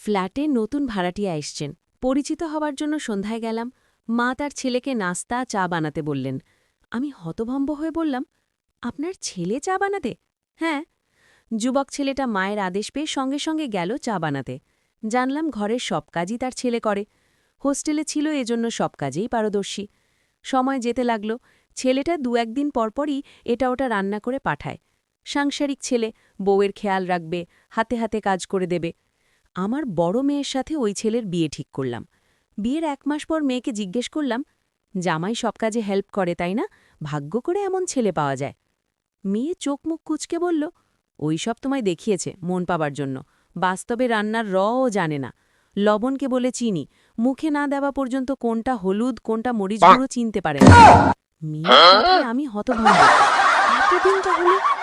ফ্ল্যাটে নতুন ভাড়াটিয়া এসছেন। পরিচিত হওয়ার জন্য সন্ধ্যায় গেলাম। মা তার ছেলেকে নাস্তা চা বানাতে বললেন। আমি হতভম্ব হয়ে বললাম, আপনার ছেলে চা বানাতে? হ্যাঁ। যুবক ছেলেটা মায়ের আদেশ পেয়ে সঙ্গে সঙ্গে গেল চা বানাতে। জানলাম ঘরের সব কাজই তার ছেলে করে। হোস্টেলে ছিল এজন্য সব কাজেই পারদর্শী। সময় যেতে লাগল। ছেলেটা দু-একদিন পরপরই এটা ওটা রান্না করে পাঠায়। সাংসারিক ছেলে, বউয়ের খেয়াল রাখবে, হাতে হাতে কাজ করে দেবে। আমার বড় মেয়ের সাথে ওই ছেলের বিয়ে ঠিক করলাম। বিয়ের 1 মাস পর মেয়েকে জিজ্ঞেস করলাম, জামাই সব কাজে হেল্প করে তাই না? ভাগ্য করে এমন ছেলে পাওয়া যায়। মেয়ে চোখ মুখ কুঁচকে বলল, ওই সব তোমায় দেখিয়েছে মন পাবার জন্য। বাস্তবে রান্নার রও জানে না। লবণকে বলে চিনি, মুখে না দেওয়া পর্যন্ত কোনটা হলুদ কোনটা মরিচ গুঁড়ো চিনতে পারে না। মেয়ের কথায় আমি হতভম্ব। এতদিন তাহলে